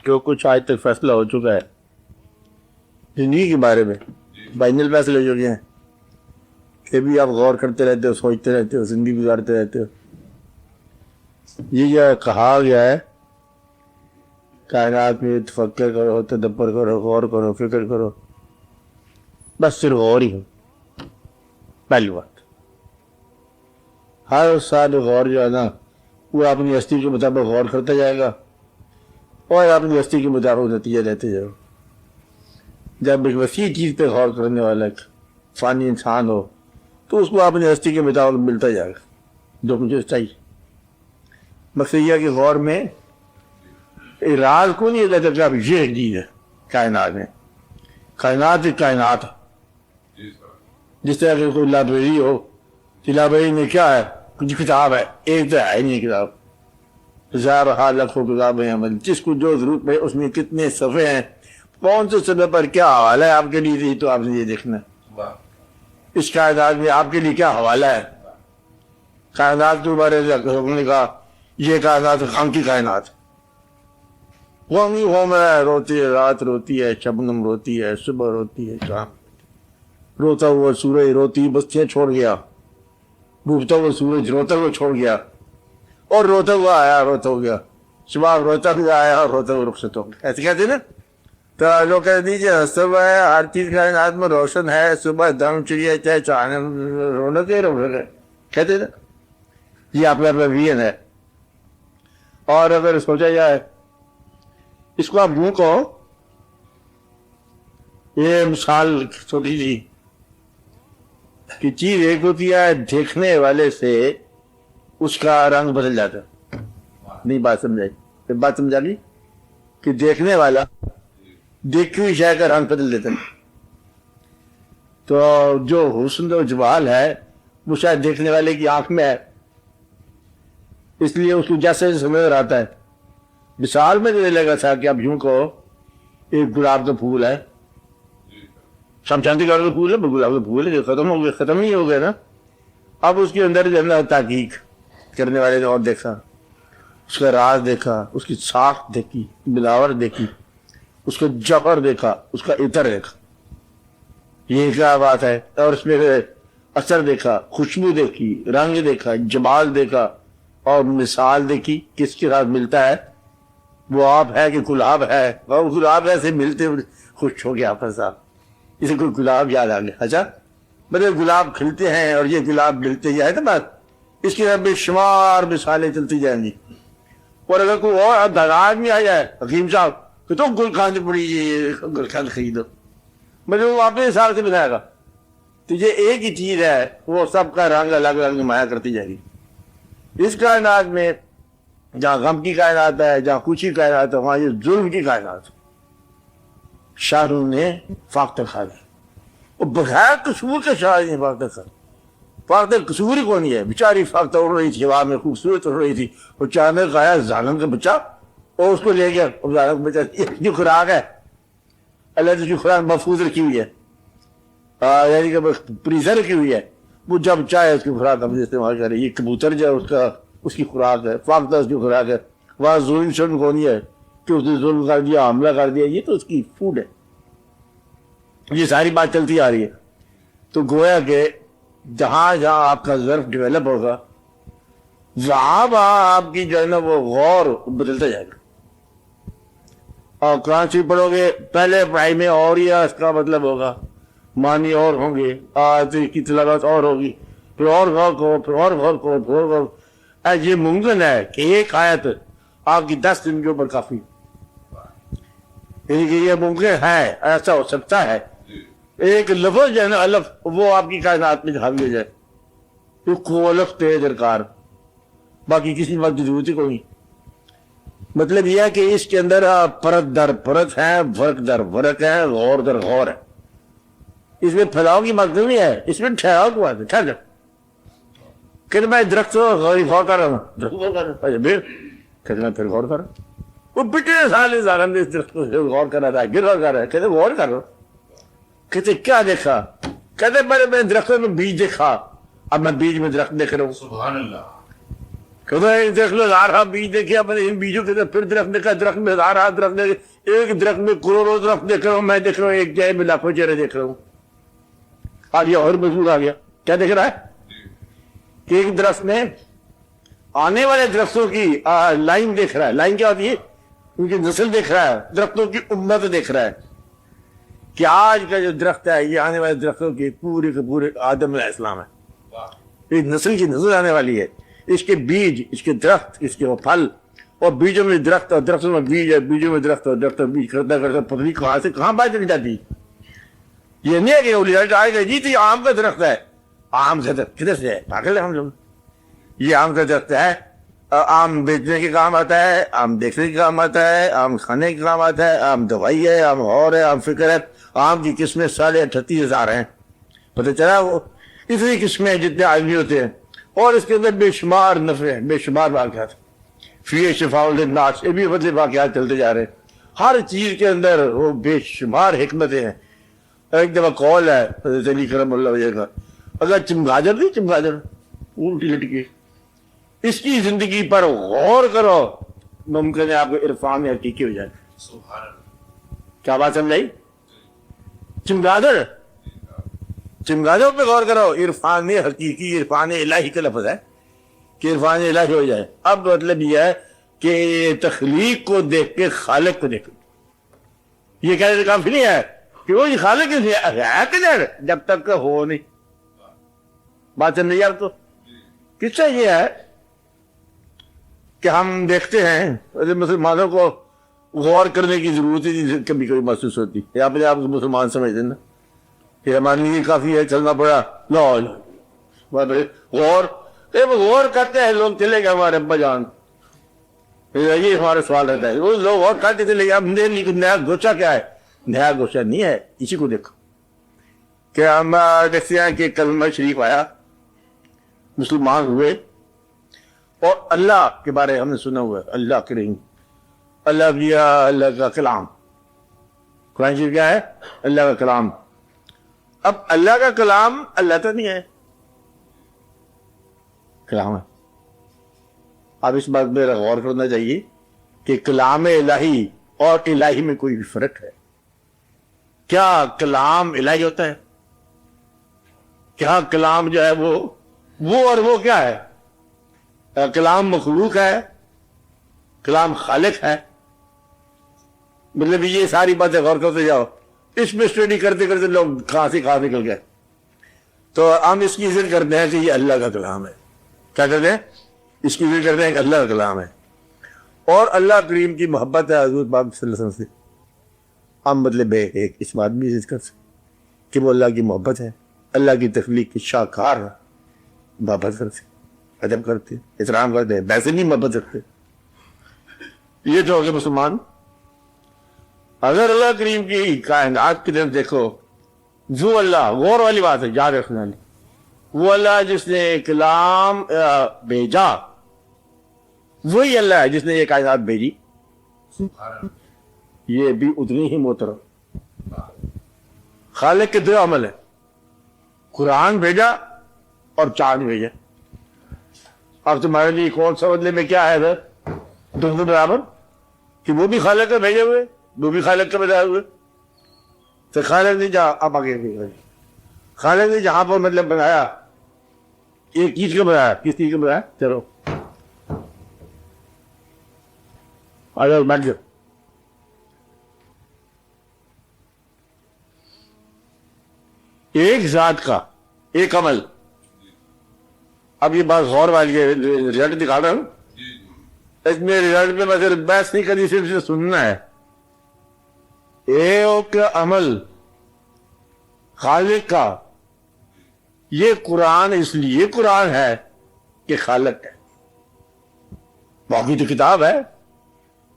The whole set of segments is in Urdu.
جو کچھ آج تک فیصلہ ہو چکا ہے زندگی کے بارے میں، فائنل فیصلے ہو چکے ہیں، پھر بھی آپ غور کرتے رہتے ہو، سوچتے رہتے ہو، زندگی گزارتے رہتے ہو. یہ جو کہا گیا ہے کائنات میں تفکر کرو، تدبر کرو، غور کرو، فکر کرو، بس صرف غور ہی ہو. پہلی بات، ہر سال غور جو ہے نا وہ اپنی ہستی کے مطابق غور کرتا جائے گا اور اپنی ہستی کے مطابق نتیجے دیتے جائے گا. جب ایک وسیع چیز پہ غور کرنے والا ایک فانی انسان ہو تو اس کو اپنی ہستی کے مطابق ملتا جائے گا جو مجھے چاہیے. مقصد یہ کہ غور میں راز کو نہیں کہتے کہ اب یہ ایک چیز ہے کائنات میں. کائنات ایک کائنات ہے. جس طرح کہ کوئی لائبریری ہو کہ لائبریری میں کیا ہے، کچھ کتاب ہے، ایک تو ہے نہیں کتاب، ہزار لاکھوں کتابیں ہیں، جس کو جو ضرورت ہے اس میں کتنے صفحے ہیں، کون سے صفحے پر کیا حوالہ ہے آپ کے لیے، تو آپ نے یہ دیکھنا ہے. اس کائنات میں آپ کے لیے کیا حوالہ ہے. کائنات کے بارے میں کہا یہ کائنات غم کی کائنات، غم ہی غم ہے، روتی ہے، رات روتی ہے، شبنم روتی ہے، صبح روتی ہے، شام روتا ہوا سورج روتی بستیاں چھوڑ گیا، ڈوبتا ہوا سورج روتا ہوا چھوڑ گیا، اور روتا ہوا آیا روتا ہو گیا، صبح روتا ہوا آیا اور روتا ہوا رخصت ہو گیا. ایسے کہتے ہیں نا. تو لوگ کہہ دیجیے صبح ہے، ہر چیز کائنات میں روشن ہے، صبح دم چڑیا چاہے چاہنے رونق ہے، رونق ہے کہتے ہیں نا. یہ آپ کا ویژن ہے. اور اگر سوچا جائے اس کو آپ یوں کہو، یہ مثال چھوٹی سی کہ چیز ایک ہوتی ہے دیکھنے والے سے اس کا رنگ بدل جاتا ہے. نہیں بات سمجھائی؟ بات سمجھا لی کہ دیکھنے والا دیکھی ہوئی شے کا رنگ بدل دیتا ہے. تو جو حسن و جمال ہے وہ شاید دیکھنے والے کی آنکھ میں ہے، اس لیے اس کو جیسے سمجھ آتا ہے. مثال میں دے لگا تھا کہ اب یوں کہو ایک گلاب کا پھول ہے، شمشانتی کلر کا پھول ہے، گلاب کا پھول ہے، ختم ہو گیا، ختم ہی ہو گیا نا. اب اس کے اندر جو ہے تحقیق کرنے والے نے اور دیکھا، اس کا راز دیکھا، اس کی ساخت دیکھی، ملاوٹ دیکھی، اس کا جوہر دیکھا، اس کا عطر دیکھا. یہ کیا بات ہے. اور اس میں اثر دیکھا، خوشبو دیکھی، رنگ دیکھا، جمال دیکھا، اور مثال دیکھی کس کے ساتھ ملتا ہے. وہ آپ ہے کہ گلاب ہے، اور گلاب ایسے ملتے خوش ہو گیا آپ صاحب، اسے کوئی گلاب یاد آ گیا. اچھا مطلب گلاب کھلتے ہیں اور یہ گلاب ملتے جائے تو بات اس کی بے شمار مثالیں چلتی جائیں گی. اور اگر کوئی اور دراز میں آ جائے حکیم صاحب کہ تو گل کھانے پڑی گل کھان خریدو، مطلب وہ اپنے حساب سے بنائے گا. تو یہ ایک ہی چیز ہے، وہ سب کا رنگ الگ الگ نمایاں کرتی جائے گی. اس کائنات میں جہاں غم کی کائنات ہے، جہاں خوشی کی کائنات ہے، وہاں یہ ظلم کی کائنات. شاہ رخ نے فاختہ کھا لی، وہ بغیر قصور کے شاہ نے فاختہ کھا. فاختہ قصور ہی کون ہے، بیچاری فاختہ اڑ رہی تھی ہوا میں، خوبصورت اڑ رہی تھی، وہ اچانک آیا ظالم کا بچہ اور اس کو لے گیا. ظالم کا بچہ یہ خوراک ہے، اللہ نے کی خوراک محفوظ رکھی ہوئی ہے، یعنی کہ پریزر رکھی ہوئی ہے. وہ جب چاہے اس کی خوراک ہم استعمال کرے. یہ کبوتر جو ہے اس کی خوراک ہے، فاختہ اس کی خوراک ہے. وہاں ظلم شرم کون ہے کہ اس نے ظلم کر دیا، حملہ کر دیا، یہ تو اس کی فوڈ ہے. یہ ساری بات چلتی آ رہی ہے. تو گویا کہ جہاں جہاں آپ کا ظرف ڈیولپ ہوگا وہاں آپ کی جو ہے نا وہ غور بدلتا جائے گا. اور قرآن شریف پڑھو گے پہلے پڑھائی میں اور ہی اس کا مطلب ہوگا، معنی اور ہوں گے، آیت کی تلاوت اور ہوگی، پھر اور غور کرو، پھر اور غور کرو، پھر اور غور. یہ ممکن ہے کہ ایک آیت آپ کی 10 دن کے اوپر کافی، یعنی کہ یہ ممکن ہے، ایسا ہو سکتا ہے. ایک لفظ جو ہے نا الف وہ آپ کی کائنات میں حاوی ہو جائے، کو الف تیز درکار، باقی کسی وقت کی ضرورت ہی کوئی. مطلب یہ ہے کہ اس کے اندر پرت در پرت ہے، فرق در فرق ہے، غور در غور ہے. اس میں پھیلاؤ کی مقصد نہیں ہے، اس میں ٹھہراؤ کو آتے ٹھہر کہ میں درخت غور کر رہا ہوں، درخت غور کر رہا ہوں، کہتے میں پھر غور کر رہا ہوں. وہ پچھلے سال ظالم نے اس درخت کو غور کر رہا تھا، گر غور کر رہا ہے، کہتے غور کر رہا ہوں. کہتے کیا دیکھا؟ کہتے میں درخت میں بیج دیکھا، اب میں بیج میں درخت دیکھ رہا ہوں. سبحان اللہ. دیکھ لو ہزارہ بیج دیکھے اپنے ان بیجوں کے پھر درخت دیکھا، درخت میں ہزارہ درخت دیکھے، ایک درخت میں کروڑوں درخت دیکھ رہا ہوں، میں دیکھ رہا ہوں ایک جائے میں لاکھوں چہرے دیکھ رہا ہوں. آ گیا اور مزدور آ گیا. کیا دیکھ رہا ہے کہ ایک درخت میں آنے والے درختوں کی لائن دیکھ رہا ہے. لائن کیا ہوتی ہے؟ ان کی نسل دیکھ رہا ہے، درختوں کی امت دیکھ رہا ہے کہ آج کا جو درخت ہے یہ آنے والے درختوں کی پورے کے پورے آدم علیہ السلام ہے. ایک نسل کی نسل آنے والی ہے. اس کے بیج، اس کے درخت، اس کے پھل، اور بیجوں میں درخت اور درختوں میں بیج ہے، بیجوں میں درخت اور درخت بیج کرتا کرتا پتہ نہیں کہاں سے کہاں بات چلی جاتی. یہ نہیں ہے کہ وہ رزلٹ آئے گا جی تو یہ آم کا درخت ہے. آم کا درخت کدھر سے ہے؟ پاگل ہے ہم لوگ. یہ آم کا درخت ہے، آم بیچنے کے کام آتا ہے، آم دیکھنے کے کام آتا ہے، آم کھانے کے کام آتا ہے، آم دوائی ہے، آم اور ہے، آم فکر ہے. آم کی قسمیں 38,000 ہیں. پتہ چلا وہ اتنی قسمیں جتنے آدمی ہوتے ہیں، اور اس کے اندر بے شمار نفع ہیں، بے شمار واقعات. فی شفاء للناس، یہ بھی بدلے واقعات چلتے جا رہے ہیں. ہر چیز کے اندر وہ بے شمار حکمتیں ہیں. ایک دفعہ قول ہے حضرت علی کرم اللہ وجہ کا، اگر چمگادر نہیں، چمگادر الٹی لٹکی، اس کی زندگی پر غور کرو، ممکن ہے آپ کو عرفان حقیقی ہو جائے. کیا بات سمجھائی؟ چمگادر، چمگادر پہ غور کرو. عرفان حقیقی، عرفان الہی کا لفظ ہے کہ عرفان الہی ہو جائے. اب مطلب یہ ہے کہ تخلیق کو دیکھ کے خالق کو دیکھو. یہ کہنے کافی نہیں ہے کہ وہ خالق ہے کدھر جب تک ہو نہیں. بات سمجھ یار. تو قصہ یہ ہے کہ ہم دیکھتے ہیں مسلمانوں کو غور کرنے کی ضرورت ہی کبھی کبھی محسوس ہوتی ہے. اپنے آپ کو مسلمان سمجھتے ہیں نا، یہ ہمارے لیے کافی ہے، چلنا پڑا غور. غور کرتے ہیں لوگ، چلے گئے ہمارے ابا جان. یہ ہمارا سوال رہتا ہے، وہ لوگ غور کرتے چلے گئے. اب نیا گوشہ کیا ہے؟ نیا گوشہ نہیں ہے. اسی کو دیکھو کہ ہم دیکھتے ہیں کہ کلمہ شریف آیا، مسلمان ہوئے، اور اللہ کے بارے ہم نے سنا ہوا ہے، اللہ کریم، اللہ بھی اللہ کا کلام. قرآن شریف کیا ہے؟ اللہ کا کلام. اب اللہ کا کلام اللہ تو نہیں ہے، کلام ہے. اب اس بات میں غور کرنا چاہیے کہ کلام الہی اور الہی میں کوئی بھی فرق ہے. کیا کلام الہی ہوتا ہے؟ کیا کلام جو ہے وہ اور وہ کیا ہے؟ کلام مخلوق ہے، کلام خالق ہے. مطلب یہ ساری باتیں غور کرتے جاؤ. اس میں اسٹڈی کرتے کرتے لوگ کہاں سے کہاں نکل گئے. تو ہم اس کی عزت کرتے ہیں کہ یہ اللہ کا کلام ہے. کیا کرتے ہیں؟ اس کی عزت کرتے ہیں کہ اللہ کا کلام ہے. اور اللہ کریم کی محبت ہے حضور پاک صلی اللہ علیہ وسلم سے. ہم مطلب ایک اس بات بھی عزت کر سکتے کہ وہ اللہ کی محبت ہے، اللہ کی تخلیق کی شاہکار محبت کرتے، ادب کرتے، احترام کرتے، ویسے نہیں محبت رکھتے. یہ جو ہو گئے مسلمان. اگر اللہ کریم کی کائنات کی طرف دیکھو، جو اللہ، غور والی بات ہے، یاد رکھنا والی، وہ اللہ جس نے کلام بھیجا، وہی اللہ ہے جس نے یہ کائنات بھیجی. یہ بھی اتنی ہی محترم. خالق کے دو عمل ہے، قرآن بھیجا اور چاند بھیجا. اب تمہارے لیے کون سا بدلے میں کیا ہے سر؟ دونوں برابر، کہ وہ بھی خالق کا بھیجے ہوئے، وہ بھی خالق کا بتائے ہوئے. تو خالق نے جہاں اب آگے خالق نے جہاں پر مطلب بنایا، ایک چیز کا بنایا، کس چیز کا بنایا؟ چلو بیٹھ جاؤ. ایک ذات کا ایک عمل. اب یہ بات غور والی ہے، رزلٹ دکھا رہا ہوں. اس میں رزلٹ میں میں بحث نہیں کرنی، صرف سننا ہے. ایک عمل خالق کا. یہ قرآن اس لیے قرآن ہے کہ خالق ہے. باقی تو کتاب ہے،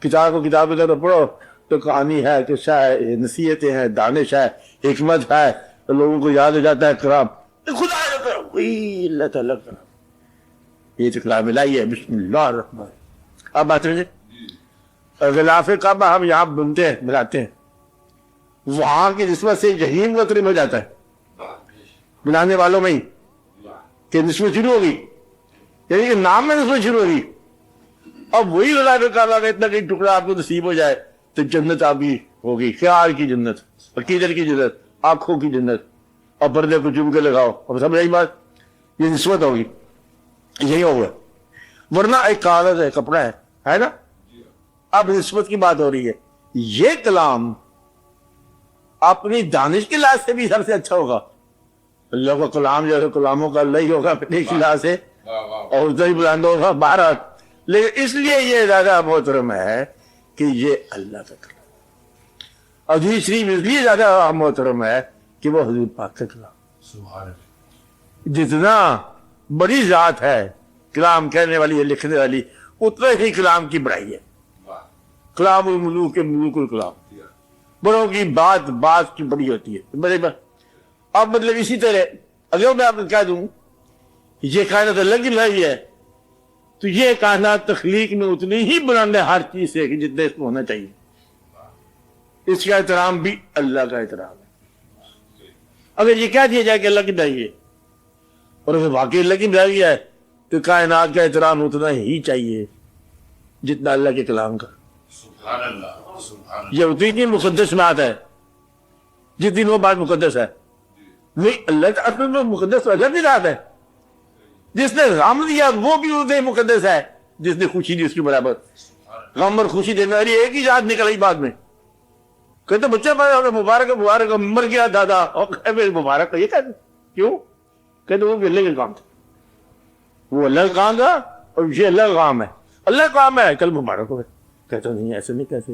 کتاب کو کتاب کی طرف پڑھو تو کہانی ہے، قصہ ہے، نصیحتیں ہیں، دانش ہے، حکمت ہے، لوگوں کو یاد ہو جاتا ہے کلام خدا کا، وہی اللہ تعالیٰ کا. یہ تو کلام الہی ہے. بسم اللہ الرحمن الرحیم. اب بات سمجھے، غلاف کعبہ ہم یہاں بنتے ہیں، بناتے ہیں، وہاں کی نسبت سے جہنم کا قریب ہو جاتا ہے بنانے والوں میں ہی، کہ نسبت شروع ہوگی. یعنی کہ نام میں نسبت شروع ہوگی. اب وہی غلاف کعبہ کا اتنا کہیں ٹکڑا آپ کو نصیب ہو جائے تو جنت آپ کی ہوگی. خیال کی جنت, عقیدت کی جنت, آنکھوں کی جنت, اور پردے کو چوم کے لگاؤ. اب سمجھ رہی بات, یہ نسبت ہوگی, یہی ہوگا. ورنہ ایک کاغذ ہے, کپڑا ہے نا. اب نسبت کی بات ہو رہی ہے. یہ کلام اپنی دانش کے لحاظ سے بھی سب سے اچھا ہوگا. اللہ کا کلام جو ہے کلاموں کا اللہ ہی ہوگا اپنے لحاظ سے, اور ادھر ہی بلند ہوگا بارہ. لیکن اس لیے یہ زیادہ محترم ہے کہ یہ اللہ کا کلام. اور دوسری اس لیے زیادہ محترم ہے کہ وہ حضور پاک کا کلام. جتنا بڑی ذات ہے کلام کہنے والی ہے, لکھنے والی, اتنا ہی کلام کی بڑائی ہے. کلام الملوک کے ملوک الکلام, بڑوں کی بات بات کی بڑی ہوتی ہے. اب مطلب اسی طرح اگر میں آپ کو کہہ دوں یہ کائنات اللہ کی بنائی ہے, تو یہ کائنات تخلیق میں اتنی ہی بلند ہے ہر چیز سے کہ جتنے اس میں ہونا چاہیے. اس کا احترام بھی اللہ کا احترام ہے. اگر یہ کہہ دیا جائے کہ اللہ کی بنائی ہے اور اگر واقعی اللہ کی بنائی ہے تو کائنات کا احترام اتنا ہی چاہیے جتنا اللہ کے کلام کا. یہ اتنی مقدس بات ہے جتنی وہ بات مقدس ہے. نہیں, اللہ اصل میں مقدس وجہ بھی رات ہے. جس نے غم دیا وہ بھی اتنے مقدس ہے جس نے خوشی دی اس کی برابر. غم اور خوشی دینے والی ایک ہی ذات نکل آئی بعد میں. کہتے بچہ مبارک مبارک مر گیا دادا, اور مبارک یہ کہتے کیوں؟ کہتے وہ اللہ کا کام تھا, وہ اللہ کا کام تھا اور یہ اللہ کا کام ہے. اللہ کا کام ہے کل مبارک ہو. کہتا نہیں ایسے نہیں کہتے,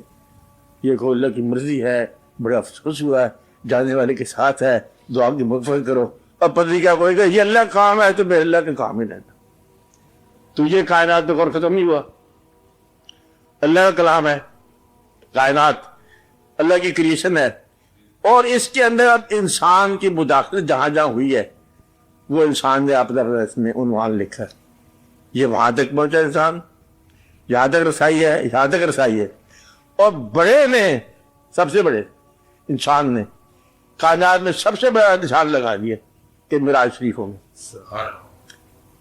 یہ کو اللہ کی مرضی ہے. بڑا افسوس ہوا ہے, جانے والے کے ساتھ ہے, دعا کی مغفرت کرو. اب پتہ کیا کوئی کہ یہ اللہ کا کام ہے تو میں اللہ کا کام ہی رہتا. تو یہ کائنات تو اور ختم نہیں ہوا. اللہ کا کلام ہے, کائنات اللہ کی کریشن ہے, اور اس کے اندر اب انسان کی مداخلت جہاں جہاں ہوئی ہے وہ انسان نے اپنا میں عنوان لکھا. یہ وہاں تک پہنچا انسان, یہاں تک رسائی ہے, یہاں تک رسائی ہے. اور بڑے نے, سب سے بڑے انسان نے کائنات میں سب سے بڑا نشان لگا دیا کہ معراج شریفوں میں.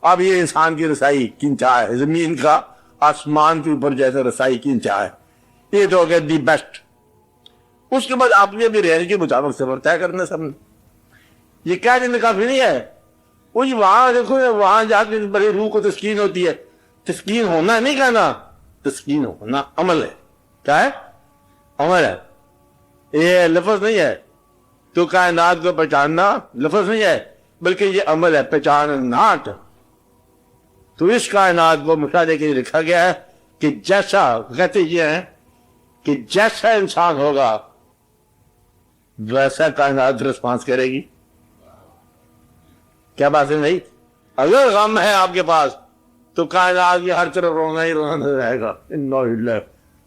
اب یہ انسان کی رسائی کی انتہا ہے, زمین کا آسمان کے اوپر جیسے رسائی کی انتہا ہے. یہ تو ہو گیا دی بیسٹ. اس کے بعد آپ نے بھی رینج کے مطابق سفر طے کرنا سب نے. یہ کیا دن کافی نہیں ہے. وہی وہاں دیکھو, وہاں جا کے بڑی روح کو تسکین ہوتی ہے. تسکین ہونا نہیں کہنا, تسکین ہونا عمل ہے. کیا ہے؟ عمل ہے, یہ لفظ نہیں ہے. تو کائنات کو پہچاننا لفظ نہیں ہے بلکہ یہ عمل ہے, پہچاننا. تو اس کائنات کو مشاہدے کے لیے لکھا گیا ہے کہ جیسا, کہتے یہ ہیں کہ جیسا انسان ہوگا ویسا کائنات رسپانس کرے گی. کیا بات ہے نہیں؟ اگر غم ہے آپ کے پاس تو کائنات کی ہر طرف رونا ہی رونا نظر آئے گا.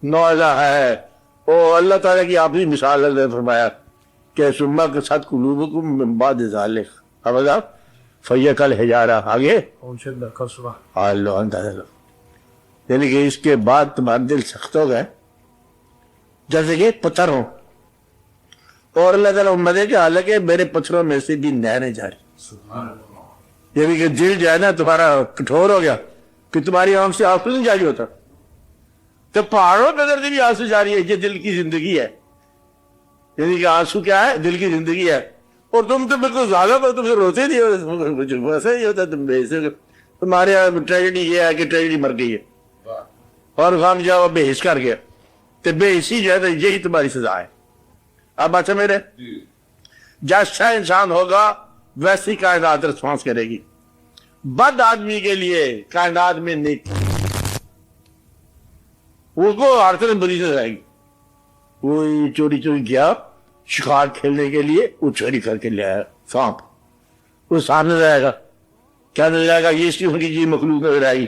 نوزہ ہے او اللہ تعالیٰ کی آپ ہی مثال اللہ نے فرمایا کہ سما کے ساتھ قلوبکم من بعد ذالک. اب آپ فیق الحجارہ آگے یعنی کہ اس کے بعد تمہارے دل سخت ہو گئے جیسے کہ پتھر ہو. اور اللہ تعالیٰ امت کہ حالانکہ میرے پتھروں میں سے بھی نہریں جاری. یعنی کہ دل جو ہے نا تمہارا کٹھور ہو گیا کہ تمہاری آنکھ سے آنسو نہیں جاری ہوتا. تو پہاڑوں پہ درد بھی آنسو جاری ہے. یہ دل کی زندگی ہے. یعنی کہ آنسو کیا ہے؟ دل کی زندگی ہے. اور تم تو بالکل زیادہ پر تم سے روتے نہیں ہو, ویسے ہی ہوتا تم بے. تمہارے یہاں ٹریجڈی یہ ہے کہ ٹریجڈی مر گئی ہے اور غم جاؤ بے حس کر گیا. تو بے حسی جو ہے یہی تمہاری سزا ہے. اب بات سمجھ رہے, جیسا انسان ہوگا ویسی کائنات رسپانس کرے گی. بد آدمی کے لیے کائنات میں نیک وہ کو ہر طرح بری نظر آئے گی. وہ چوری گیا شکار کھیلنے کے لیے, وہ چوری کر کے لے آیا سانپ. وہ سامنے نظر آئے گا, کیا نظر آئے گا؟ یہ اس کی جی مخلوق نظر آئے گی.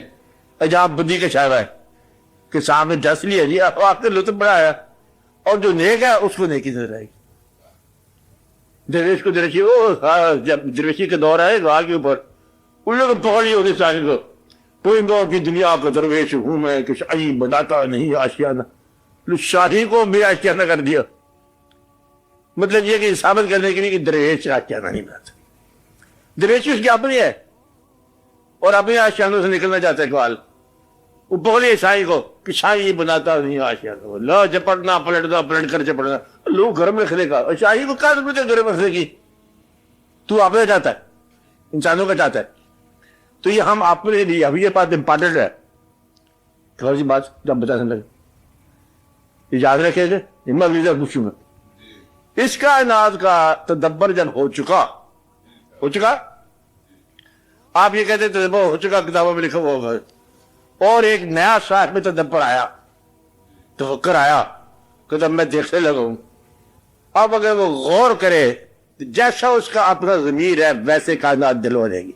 جہاں بدی کا چھاوا ہے کہ سامنے ڈس لیا جی آپ کے لطف بڑا آیا. اور جو نیک ہے اس کو نیکی نظر آئے گی. درویش کو درویشی, جب درویشی کا دور آئے گا کے اوپر ان لوگ پکڑ لیے ہوتے سارے کو. پوئندوں کی دنیا کا درویش ہوں میں, کچھ عجیب بناتا نہیں آشیانہ. شاہی کو بھی آشیانہ کر دیا. مطلب یہ کہ ثابت کرنے کے لیے کہ درویش آشیانہ نہیں بناتا. درویشی اس کی اپنی ہے اور اپنے آشیانوں سے نکلنا چاہتا ہے اقبال. وہ بولے شاہی کو کہ شاہی بناتا نہیں آشیانوں، لو جپٹنا پلٹنا پلٹ کر چپٹنا. لوگ گھر میں رکھنے کا، شاہی کو کہاں ضرورت ہے گھر میں رکھنے کی؟ تو اپنا چاہتا ہے، انسانوں کا چاہتا ہے. تو یہ ہم اپنے لیے ابھی یہ بات امپارٹنٹ ہے. تھوڑی سی بات جب بتا سکتے یہ یاد رکھے گا. میں پوچھوں گا اس کائنات کا تدبر جب ہو چکا آپ یہ کہتے تدبر ہو چکا کتابوں میں لکھا ہوگا، اور ایک نیا شاخ میں تدبر آیا، تفکر آیا کہ تب میں دیکھنے لگا ہوں. اب اگر وہ غور کرے جیسا اس کا اپنا ضمیر ہے ویسے کائنات دل ہو جائے گی.